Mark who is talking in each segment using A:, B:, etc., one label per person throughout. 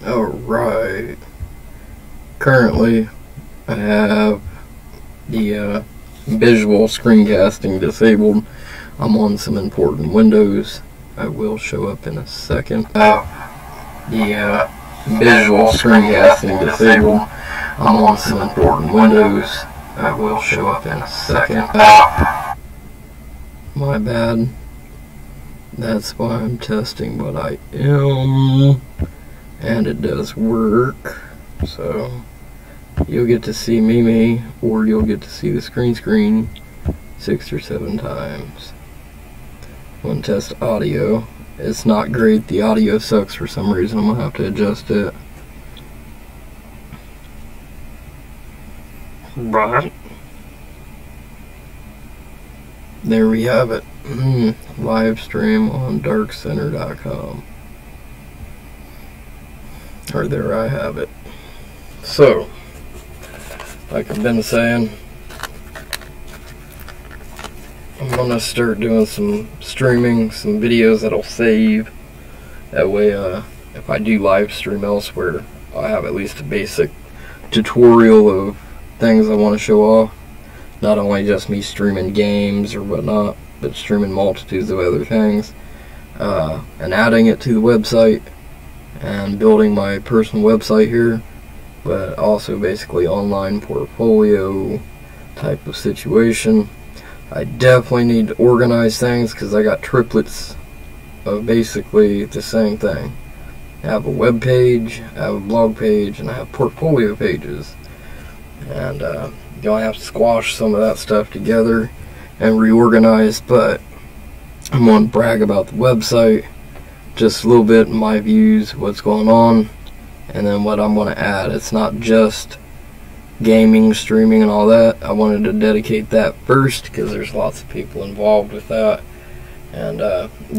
A: Alright, currently I have the visual screencasting disabled. I'm on some important windows. I will show up in a second. The visual screencasting disabled. I'm on some important windows. I will show up in a second. My bad. That's why I'm testing, but I am. And it does work. So you'll get to see me, or you'll get to see the screen 6 or 7 times. When test audio, it's not great. The audio sucks for some reason. I'm gonna have to adjust it. But there we have it. Live stream on darkcenter.com. Or there I have it. So, like I've been saying, I'm gonna start doing some streaming, some videos that'll save. That way, if I do live stream elsewhere, I'll have at least a basic tutorial of things I want to show off. Not only just me streaming games or whatnot, but streaming multitudes of other things. And adding it to the website and building my personal website here, but also basically online portfolio type of situation. I definitely need to organize things because I got triplets of basically the same thing. I have a web page, I have a blog page, and I have portfolio pages. And you're gonna have to squash some of that stuff together and reorganize, but I'm gonna brag about the website, just a little bit, my views, what's going on, and then what I'm gonna add. It's not just gaming, streaming, and all that. I wanted to dedicate that first because there's lots of people involved with that, and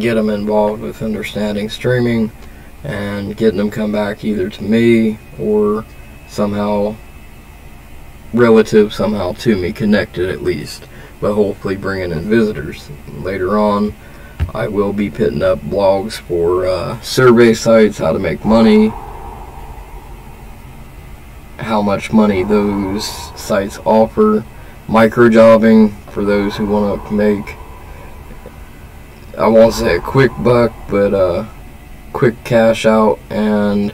A: get them involved with understanding streaming and getting them come back either to me or somehow relative somehow to me, connected at least, but hopefully bringing in visitors. Later on I will be putting up blogs for survey sites, how to make money, how much money those sites offer, microjobbing for those who want to make, I won't say a quick buck, but quick cash out and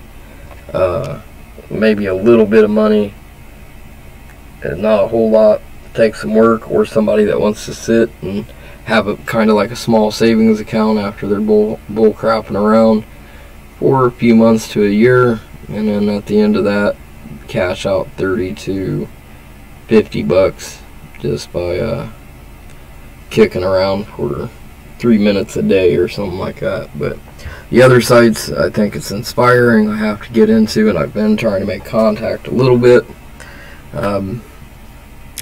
A: maybe a little bit of money and not a whole lot, take some work, or somebody that wants to sit and have a kind of like a small savings account after they're bull crapping around for a few months to a year, and then at the end of that cash out 30 to 50 bucks just by kicking around for 3 minutes a day or something like that. But the other sites, I think it's inspiring. I have to get into, and I've been trying to make contact a little bit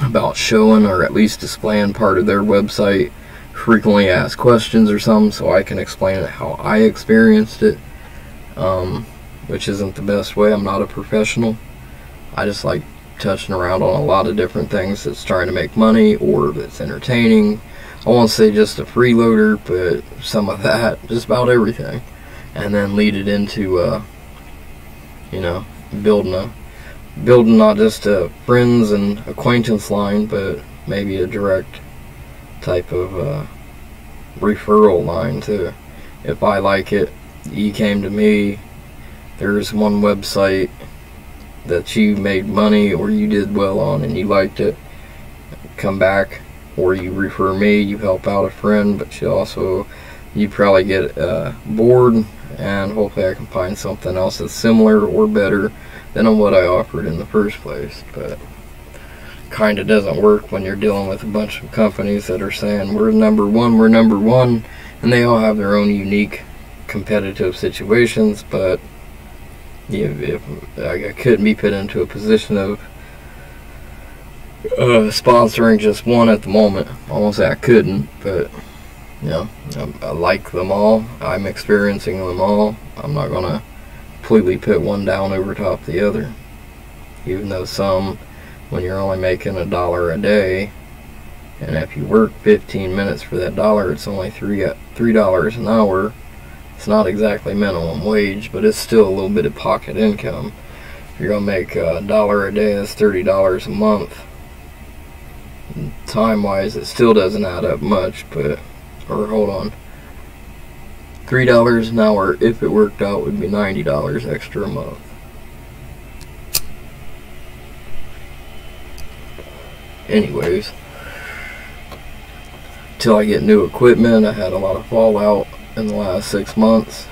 A: about showing or at least displaying part of their website, frequently asked questions or something, so I can explain it how I experienced it, which isn't the best way. I'm not a professional. I just like touching around on a lot of different things that's trying to make money or that's entertaining. I won't say just a freeloader, but some of that, just about everything, and then lead it into you know, building not just a friends and acquaintance line, but maybe a direct type of referral line too. If I like it, you came to me, there's one website that you made money or you did well on and you liked it, come back, or you refer me, you help out a friend, but you probably get bored, and hopefully I can find something else that's similar or better than on what I offered in the first place. But kind of doesn't work when you're dealing with a bunch of companies that are saying we're number one, and they all have their own unique competitive situations. But if I couldn't be put into a position of sponsoring just one at the moment. I won't say I couldn't, but you know, I like them all. I'm experiencing them all. I'm not gonna completely put one down over top of the other, even though some, when you're only making $1 a day, and if you work 15 minutes for that dollar, it's only $3 an hour. It's not exactly minimum wage, but it's still a little bit of pocket income. If you're gonna make $1 a day, that's $30 a month. Time-wise, it still doesn't add up much, but, or hold on, $3 an hour, if it worked out, would be $90 extra a month. Anyways, till I get new equipment, I had a lot of fallout in the last 6 months.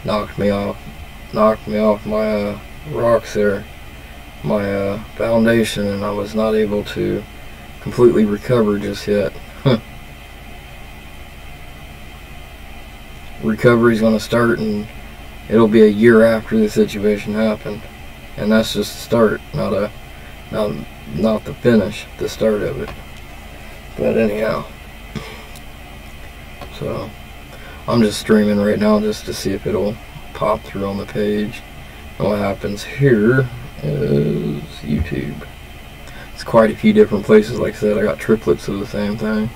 A: Knocked me off my rocks there, my foundation, and I was not able to completely recover just yet. Recovery's gonna start, and it'll be a year after the situation happened, and that's just the start, not the finish, the start of it. But anyhow, so I'm just streaming right now just to see if it'll pop through on the page. And what happens here is YouTube. It's quite a few different places. Like I said, I got triplets of the same thing.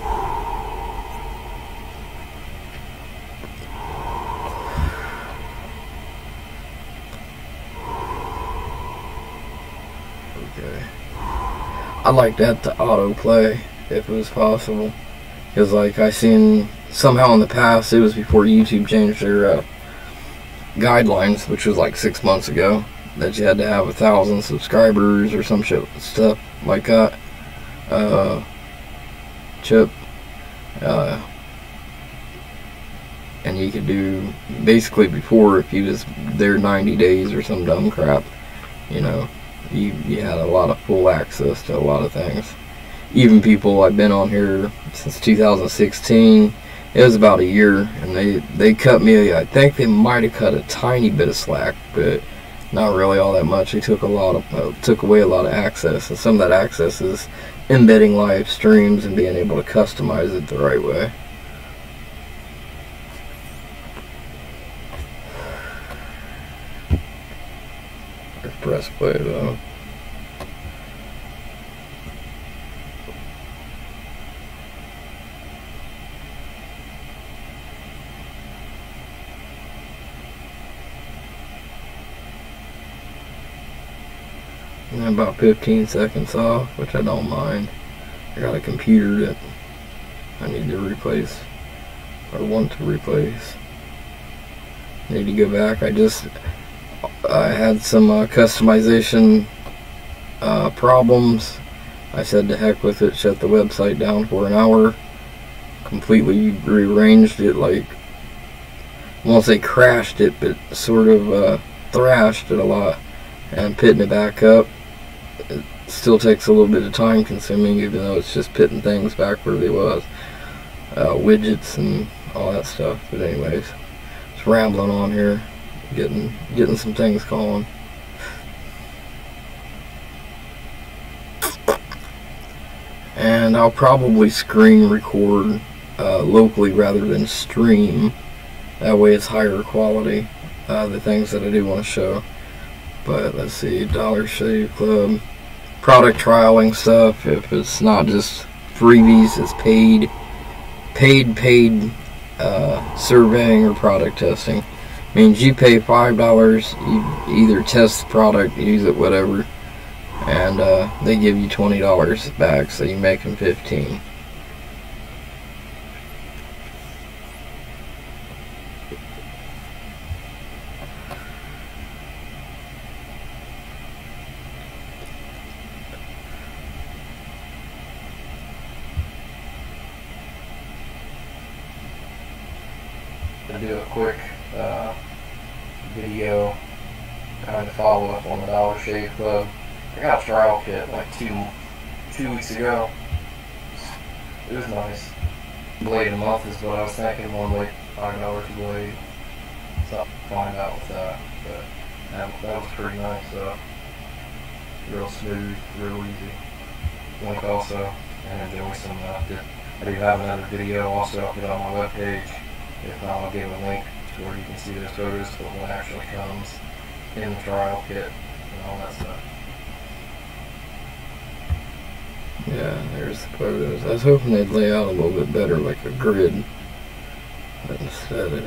A: Okay. I'd like that to autoplay if it was possible. Because like I seen somehow in the past, it was before YouTube changed their guidelines, which was like 6 months ago, that you had to have 1,000 subscribers or some shit stuff like that. Chip. And you could do basically before, if you was there 90 days or some dumb crap, you know, you had a lot of full access to a lot of things. Even people, I've been on here since 2016. It was about a year, and they cut me. I think they might have cut a tiny bit of slack, but not really all that much. They took away a lot of access, and some of that access is embedding live streams and being able to customize it the right way. Press play though. And about 15 seconds off, which I don't mind. I got a computer that I need to replace, or want to replace. Need to go back. I had some customization problems. I said to heck with it, shut the website down for an hour, completely rearranged it, like, I won't say crashed it, but sort of thrashed it a lot, and pitting it back up. It still takes a little bit of time consuming, even though it's just pitting things back where they was, widgets and all that stuff. But anyways, just rambling on here, getting some things going. And I'll probably screen record locally rather than stream. That way it's higher quality, the things that I do want to show. But let's see, Dollar Shave Club, product trialing stuff. If it's not just freebies, it's paid surveying or product testing. Means you pay $5, you either test the product, use it, whatever, and they give you $20 back, so you make them $15. To do a quick video, kind of follow up on the Dollar Shave Club. I got a trial kit like two weeks ago. It was nice. Blade a month is what I was thinking. One blade, $5 a blade. Something to find out with that, but that was pretty nice. Real smooth, real easy. Link also, and enjoy some. I do have another video also. I'll put it on my webpage. If not, I'll give a link to where you can see those photos of what actually comes in the trial kit and all that stuff. Yeah, there's the photos. I was hoping they'd lay out a little bit better, like a grid, but instead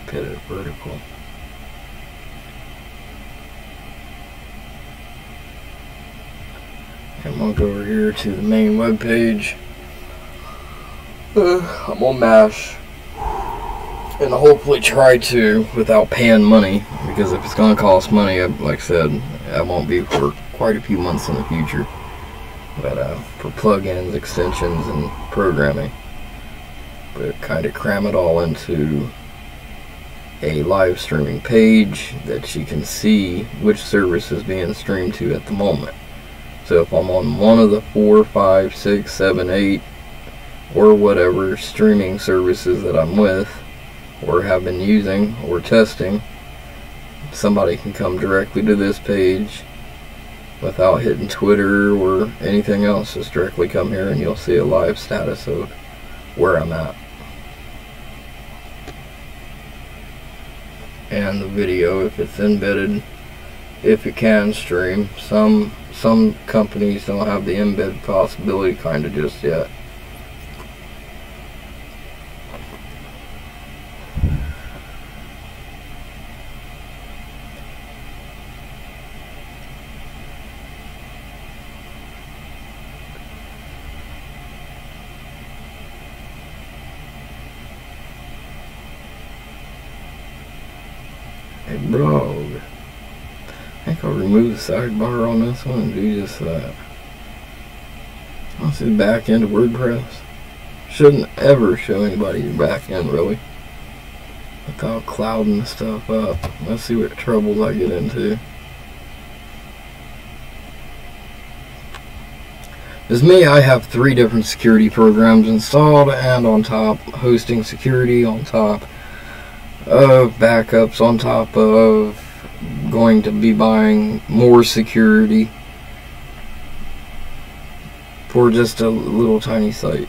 A: put it vertical. I'm gonna go over here to the main web page. I'm gonna mash and hopefully try to without paying money, because if it's gonna cost money, like I said, I won't be for quite a few months in the future. But for plugins, extensions, and programming, but kind of cram it all into a live streaming page that you can see which service is being streamed to at the moment. So if I'm on one of the 4, 5, 6, 7, 8, or whatever streaming services that I'm with, or have been using, or testing, somebody can come directly to this page without hitting Twitter or anything else. Just directly come here and you'll see a live status of where I'm at. And the video, if it's embedded, if it can stream. Some companies don't have the embed possibility kind of just yet. Hey, bro. I think I'll remove the sidebar on this one and do just that. Let's see the back end of WordPress. Shouldn't ever show anybody your back end, really, without clouding the stuff up. Let's see what troubles I get into. As me, I have 3 different security programs installed, and on top, hosting security, on top of backups, on top of going to be buying more security for just a little tiny site.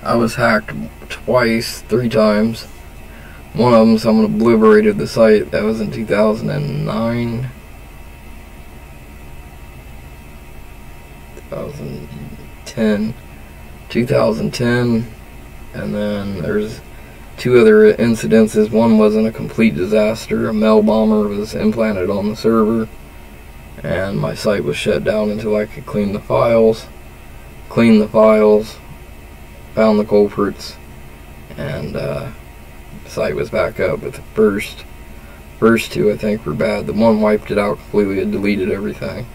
A: I was hacked twice, 3 times. One of them, someone obliterated the site. That was in 2009. 2010. And then there's 2 other incidences. One wasn't a complete disaster. A mail bomber was implanted on the server, and my site was shut down until I could clean the files. Cleaned the files, found the culprits, and the site was back up. But the first 2 I think were bad. The one wiped it out completely. It deleted everything.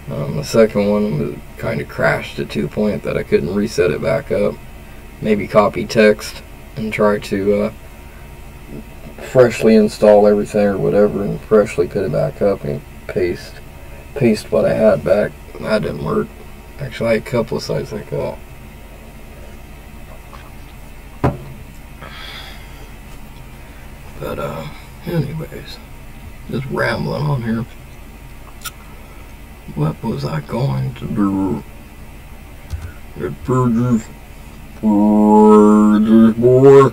A: The second one kind of crashed it to the point that I couldn't reset it back up. Maybe copy text and try to freshly install everything or whatever and freshly put it back up and paste what I had back. That didn't work. Actually, I had a couple of sites like that. But anyways, just rambling on here. What was I going to do? More.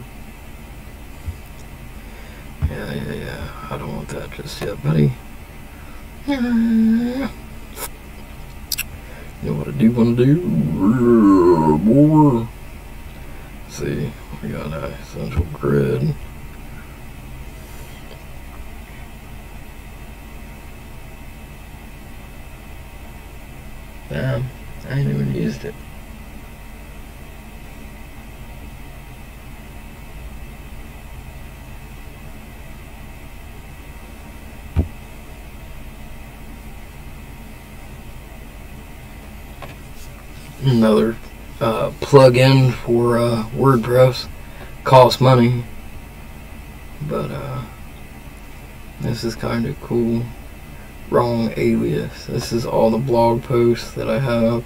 A: Yeah. I don't want that just yet, buddy. You know what I do want to do? More. Let's see, we got an essential grid. Damn, I ain't even used it. Another plug-in for WordPress. Costs money, but this is kind of cool. Wrong alias. This is all the blog posts that I have.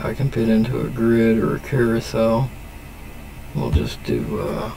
A: I can put into a grid or a carousel. We'll just do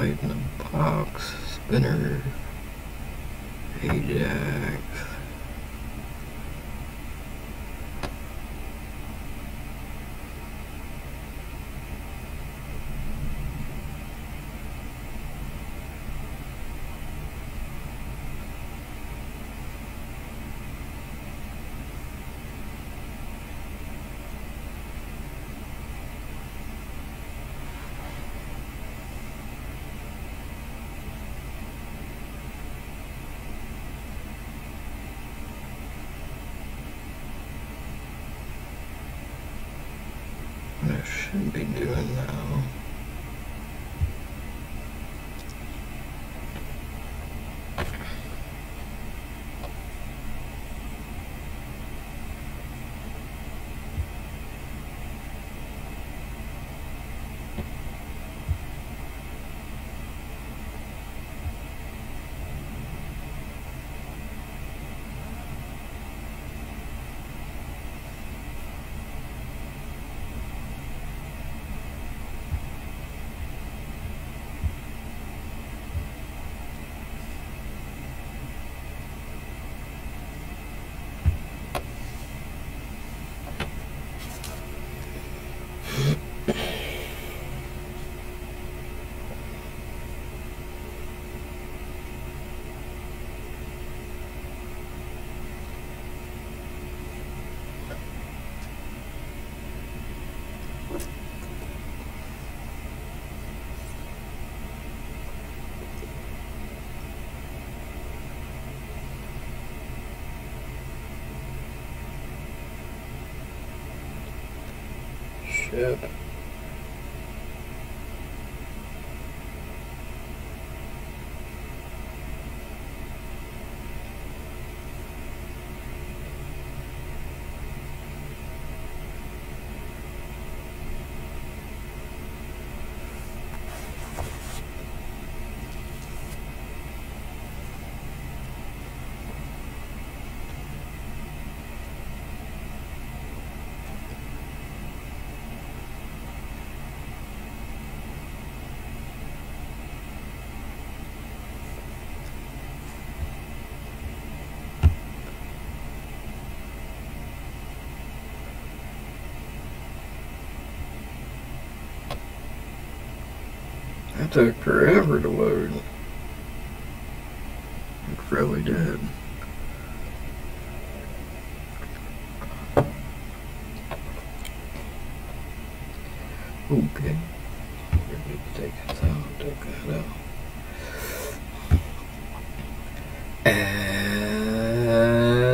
A: light in a box, spinner, Ajax. I should be doing now. Shit. That took forever to load. It really did. Okay. Take this out, take that out.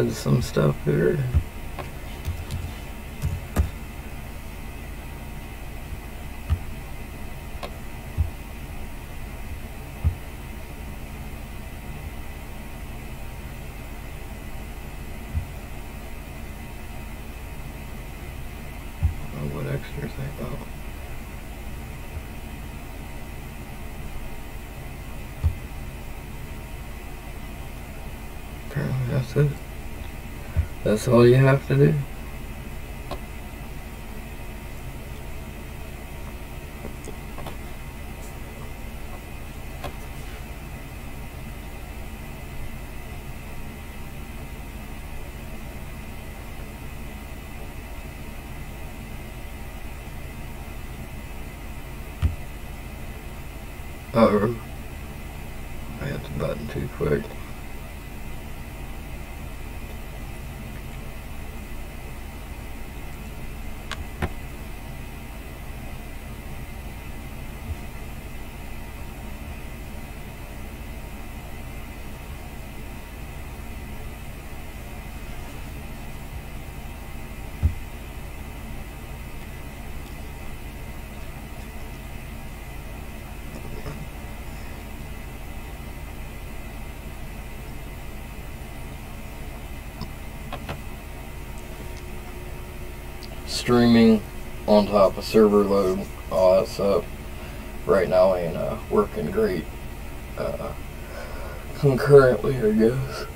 A: Add some stuff here. What extras I got? Apparently that's it. That's all you have to do. Oh, I hit the button too quick. Streaming on top of server load, all that stuff right now ain't working great concurrently, I guess.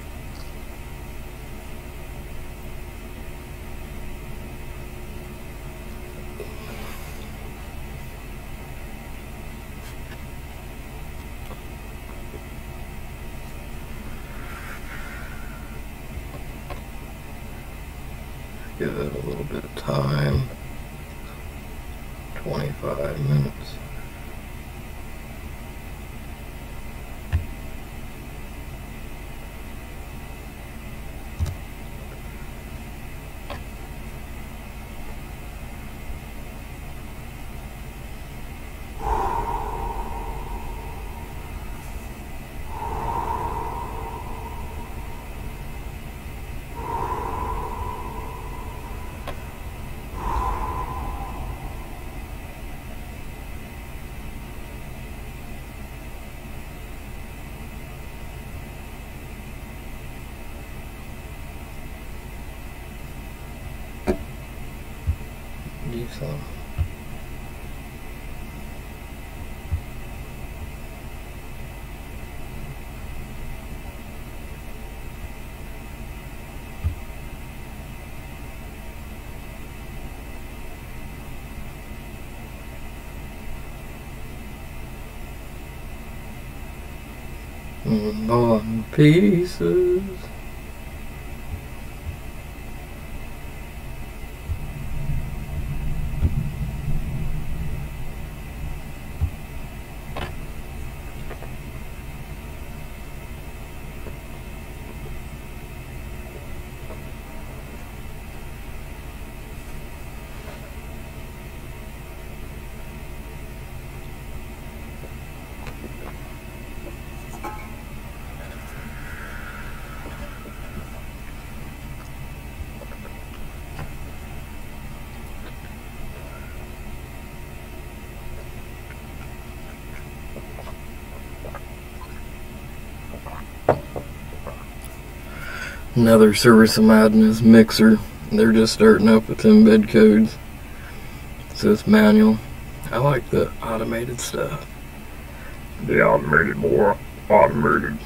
A: Give it a little bit of time. 25 minutes. Do some. Ball pieces. Another service I'm adding is Mixer. They're just starting up with embed codes. So it's manual. I like the automated stuff. The automated, boy. Automated.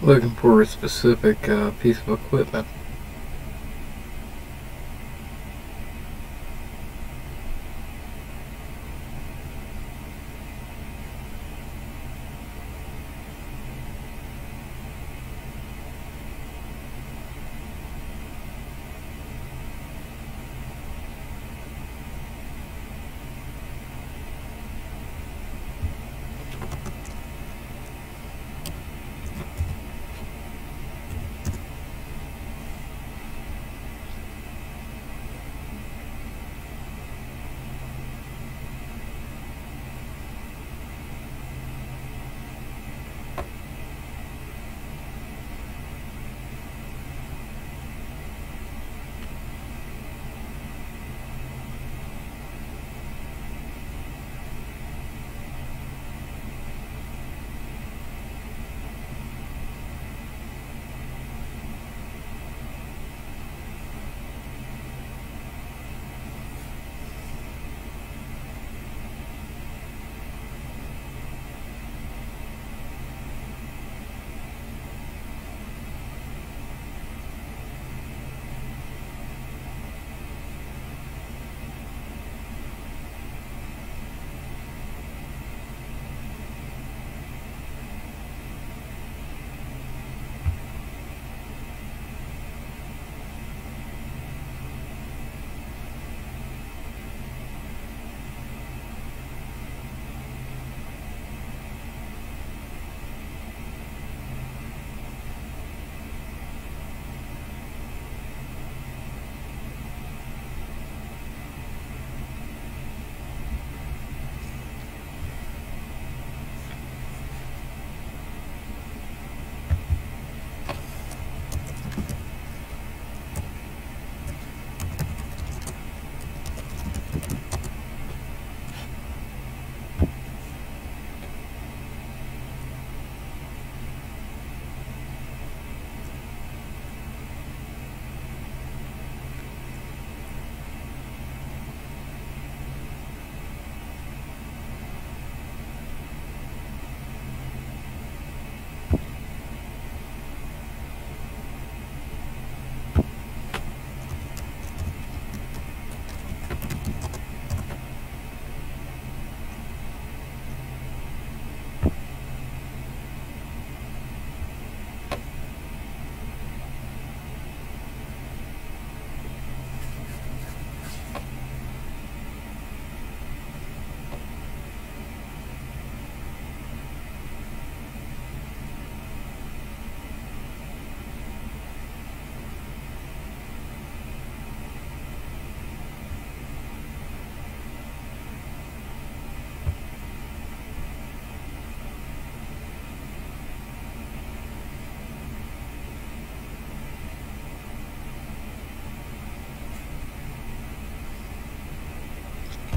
A: looking for a specific piece of equipment.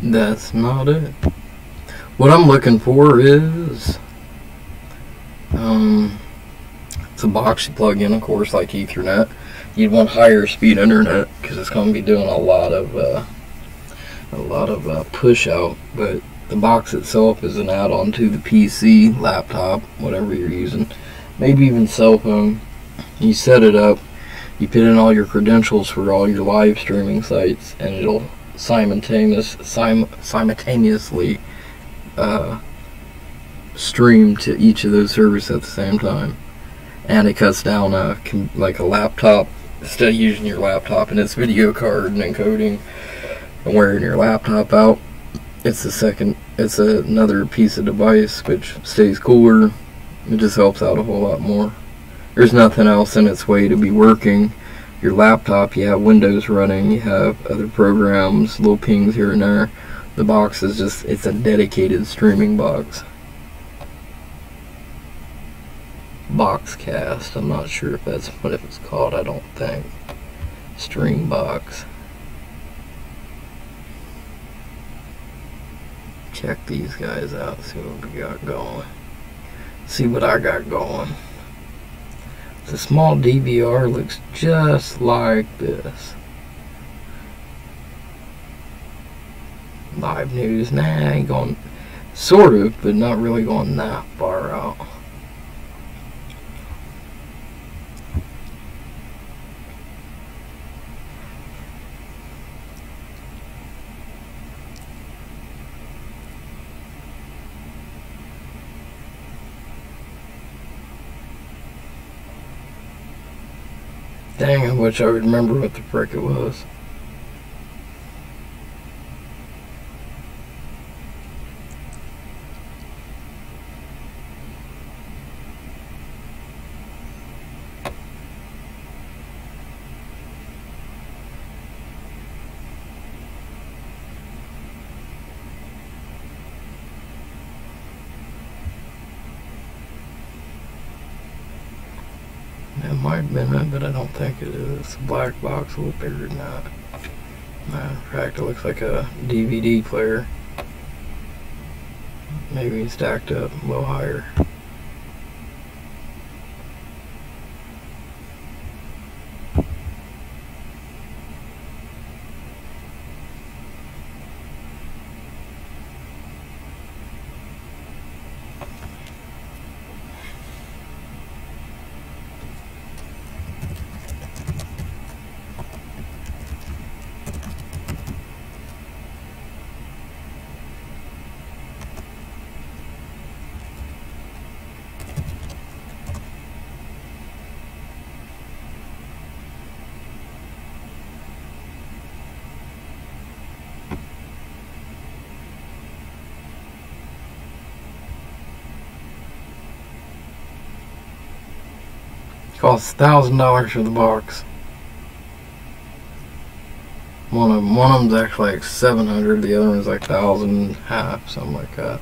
A: That's not it. What I'm looking for is it's a box you plug in, of course, like Ethernet. You'd want higher speed internet because it's going to be doing a lot of push out. But the box itself is an add-on to the PC, laptop, whatever you're using, maybe even cell phone. You set it up, you put in all your credentials for all your live streaming sites, and it'll simultaneously stream to each of those servers at the same time. And it cuts down like a laptop. Instead of using your laptop and its video card and encoding and wearing your laptop out, it's another piece of device which stays cooler. It just helps out a whole lot more. There's nothing else in its way to be working. Your laptop, you have Windows running, you have other programs, little pings here and there. The box is just, it's a dedicated streaming box. Boxcast, I'm not sure if that's what it was called, I don't think. Stream box. Check these guys out, see what we got going. See what I got going. The small DVR looks just like this. Live news, nah, I ain't going, – sort of, but not really going that far out. Dang, I wish I would remember what the frick it was. It might have been it, but I don't think it is. It's a black box, a little bigger than that. Matter of fact, it looks like a DVD player. Maybe stacked up a little higher. Costs $1,000 for the box. One of them's actually like $700. The other one's like $1,500, something like that.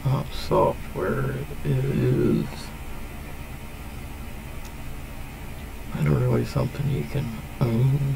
A: Not software, it is. Not really something you can own.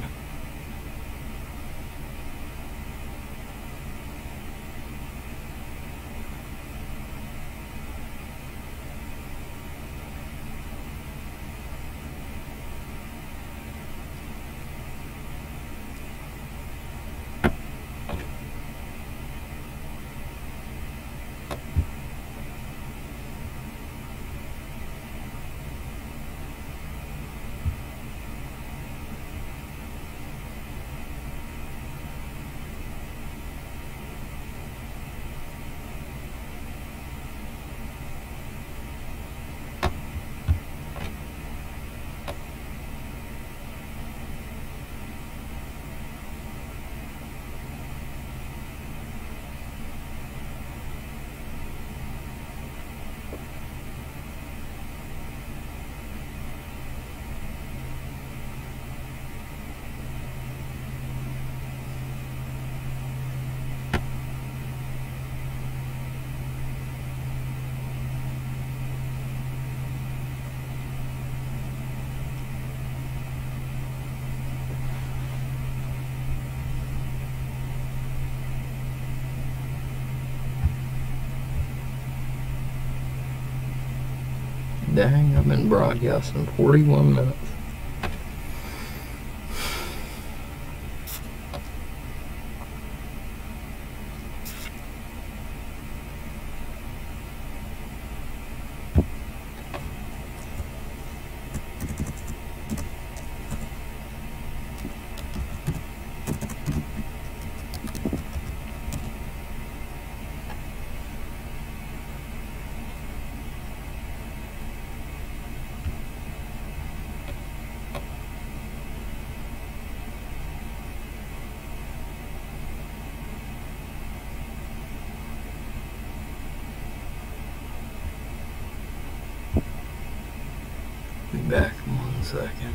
A: Dang, I've been broadcasting 41 minutes. Be back in 1 second.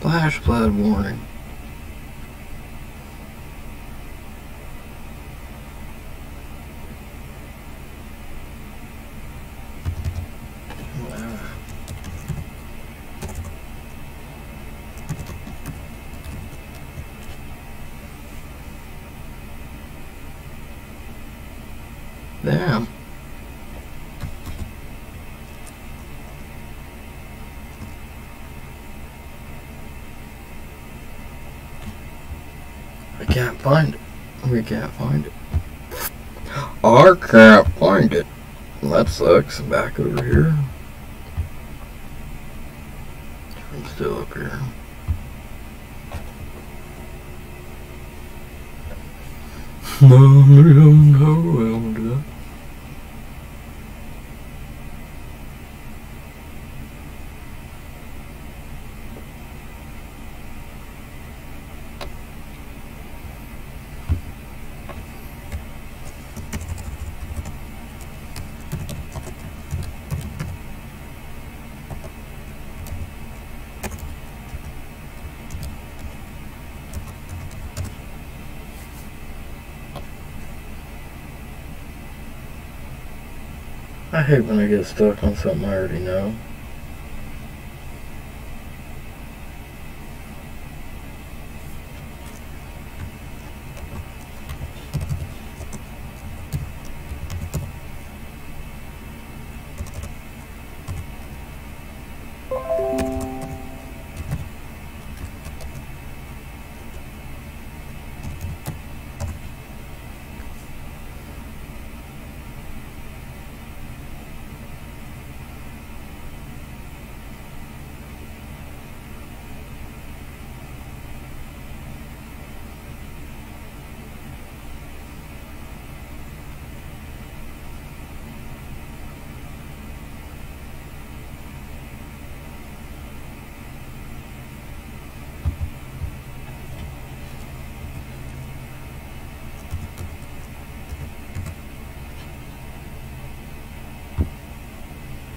A: Flash flood warning. Damn. I can't find it. We can't find it. I can't find it. That sucks. I'm back over here. I'm still up here. No, I won't do that. I hate when I get stuck on something I already know.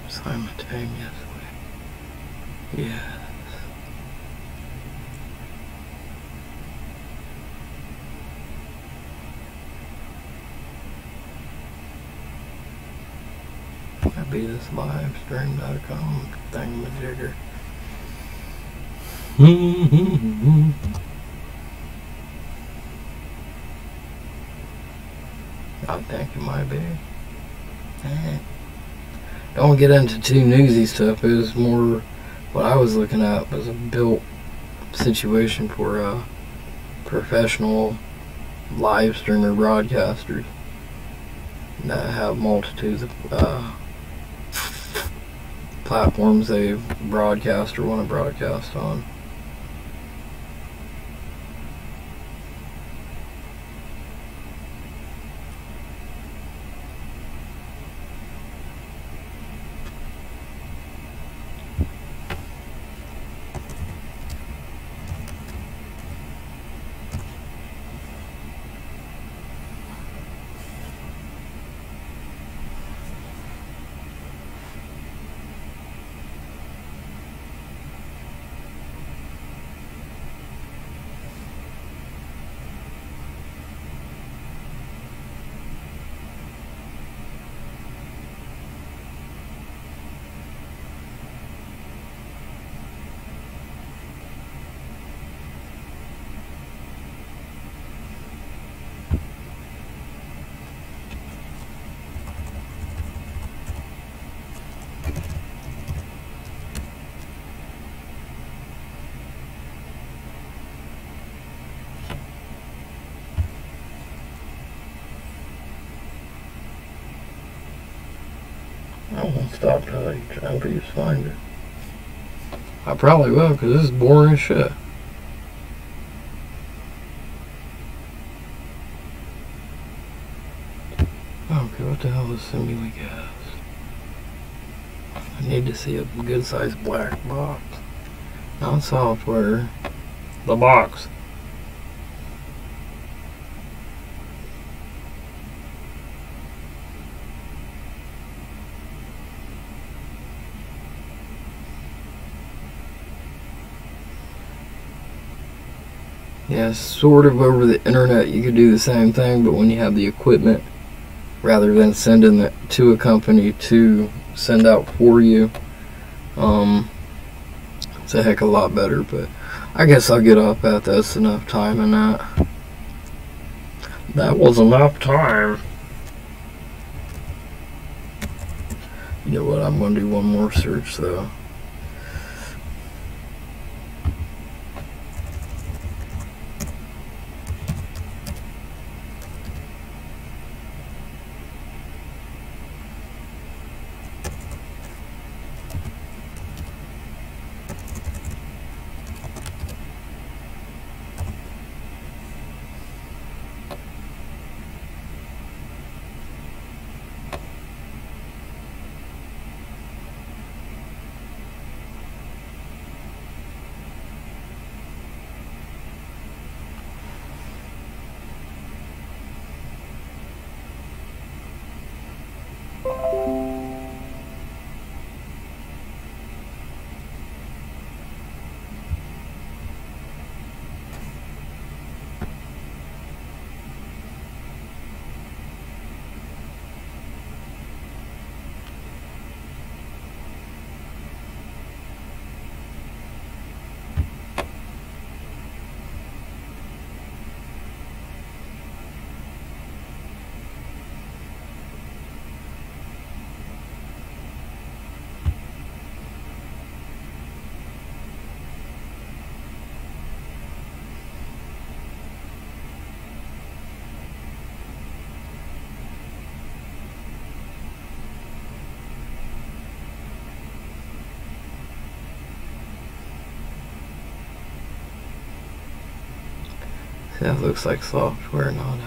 A: Simultaneously. Yes. That'd be this livestream.com thingamajigger. I think it might be. Don't get into too newsy stuff. It was more what I was looking at was a built situation for professional live streamer broadcasters that have multitudes of platforms they broadcast or want to broadcast on. I won't stop till I try to find it. I probably will, because this is boring as shit. Okay, what the hell is Simula Gas? I need to see a good sized black box. Not software. The box. Yeah, sort of over the internet you could do the same thing, but when you have the equipment, rather than sending it to a company to send out for you, it's a heck of a lot better. But I guess I'll get off that. That's enough time in that. That was enough time. You know what, I'm going to do one more search though. That looks like software, not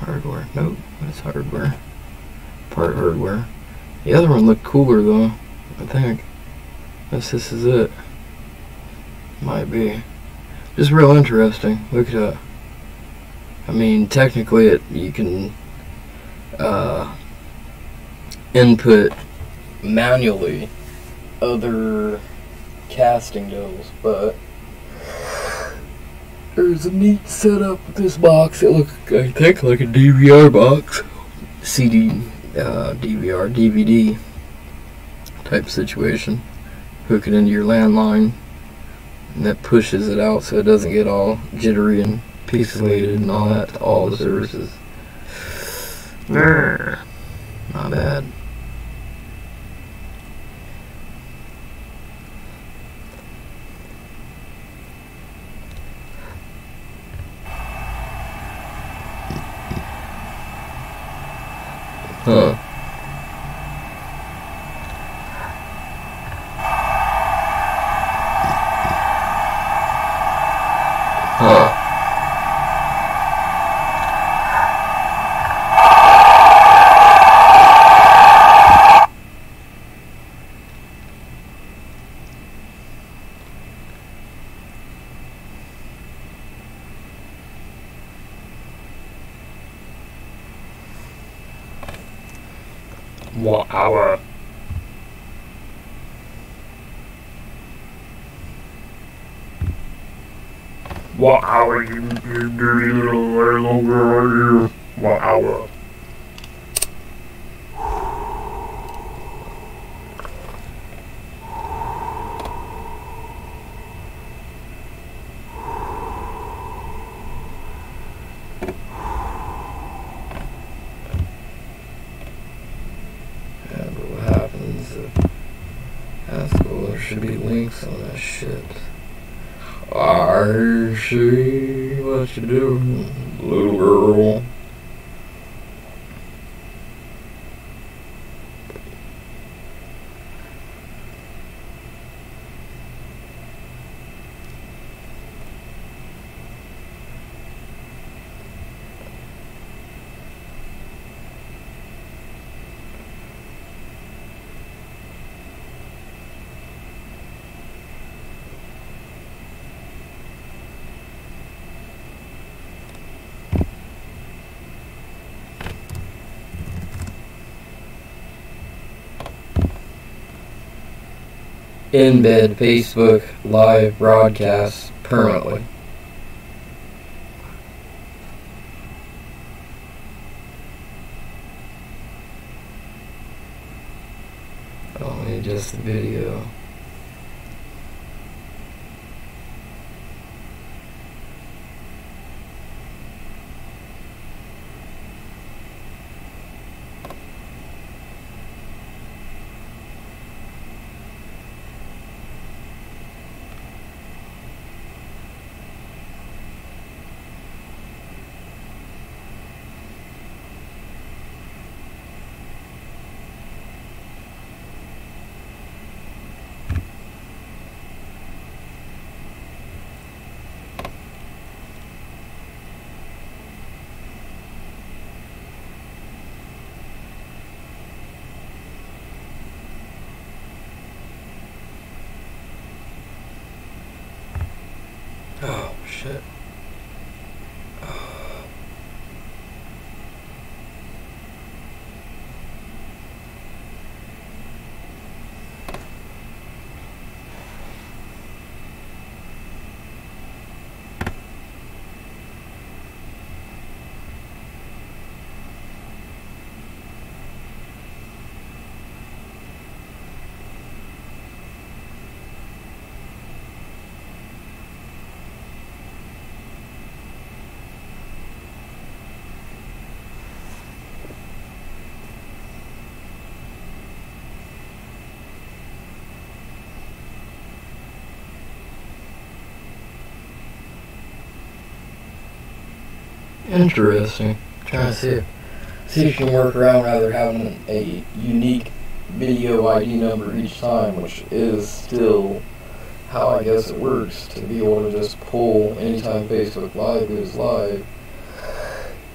A: hardware. Nope, it's hardware. Part hardware. The other one looked cooler though, I think. Unless this is it. Might be. Just real interesting. Look at that. I mean, technically you can input manually other casting deals, but there's a neat setup with this box. It looks, I think, like a DVR box. CD, DVR, DVD type situation. Hook it into your landline, and that pushes it out so it doesn't get all jittery and pixelated and all that to all the services. Not bad. Huh. Huh. What hour? What hour, you dirty little girl? What hour? There should be links on that shit. I see what you do, little girl. Embed Facebook live broadcasts permanently. Only just the video. Oh, shit. Interesting. Trying to see if you can work around rather having a unique video ID number each time, which is still how I guess it works, to be able to just pull anytime Facebook Live goes live.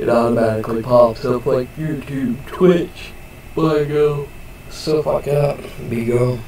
A: It automatically pops up like YouTube, Twitch, Bigo, stuff like that. Bigo.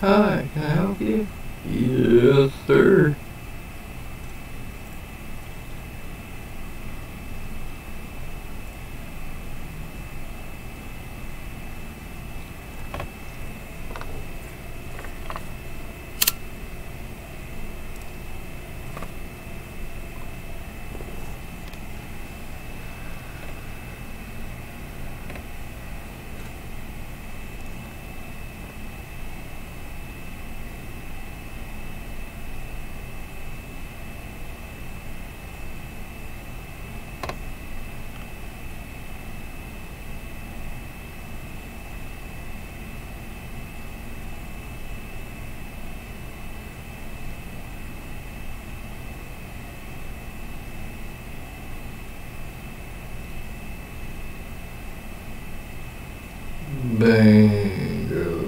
A: Hi, can I help you? Yes, sir. Bingo.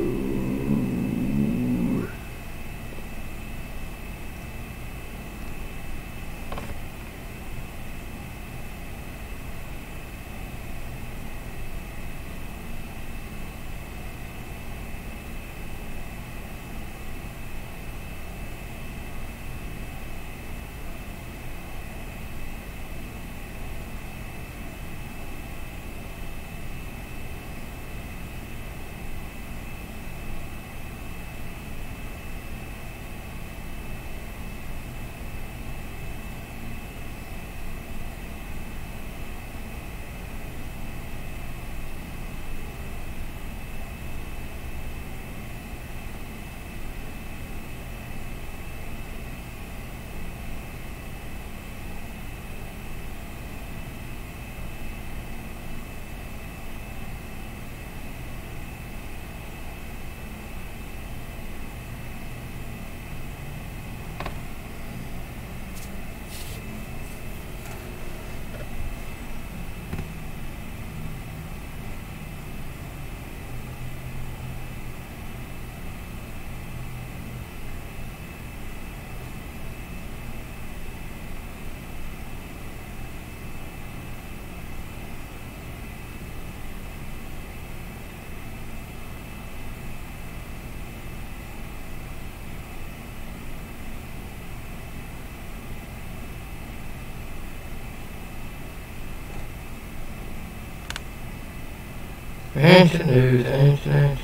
A: Ancient news, ancient.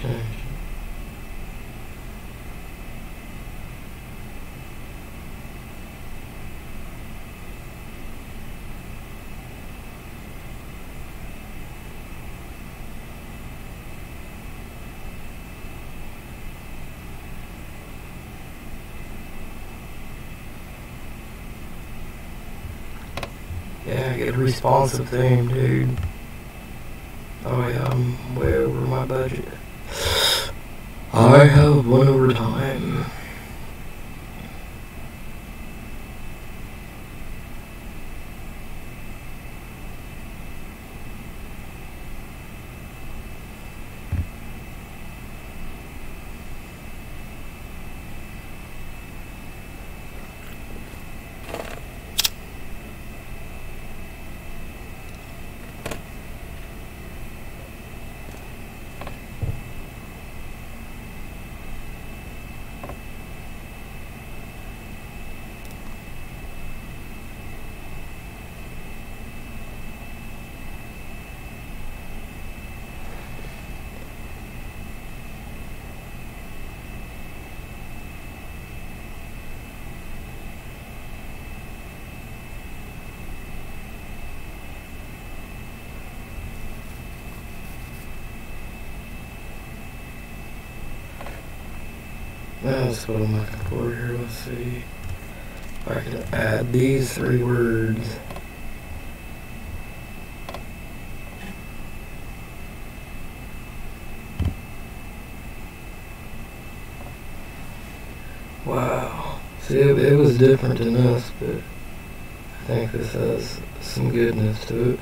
A: Yeah, get a responsive theme, dude. Oh yeah, I'm way over my budget. I have one overtime. That's what I'm looking for here. Let's see if I can add these 3 words. Wow. See, it was different than this, but I think this has some goodness to it.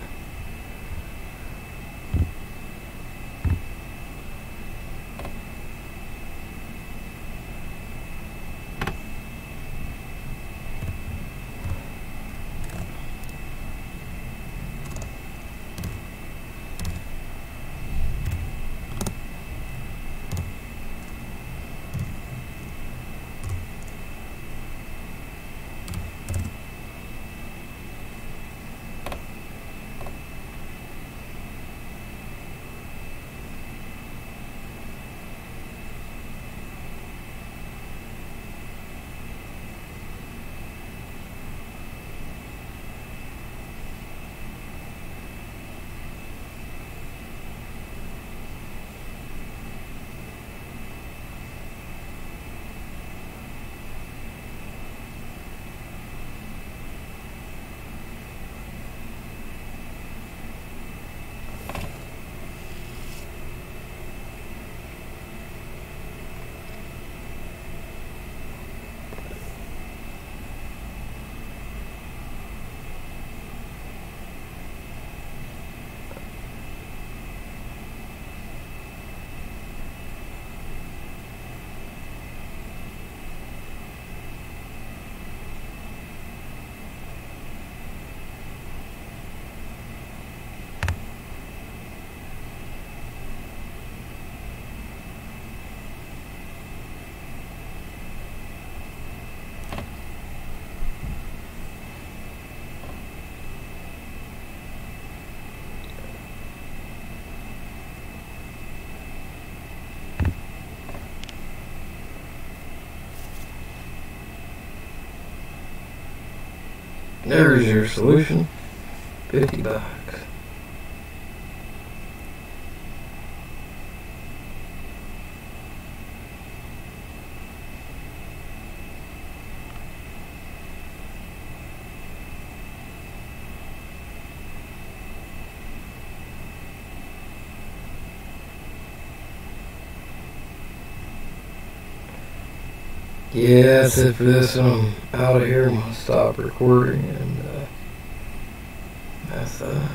A: There's your solution. $50. Yeah, that's it for this one. I'm out of here. I'm gonna stop recording, and that's that.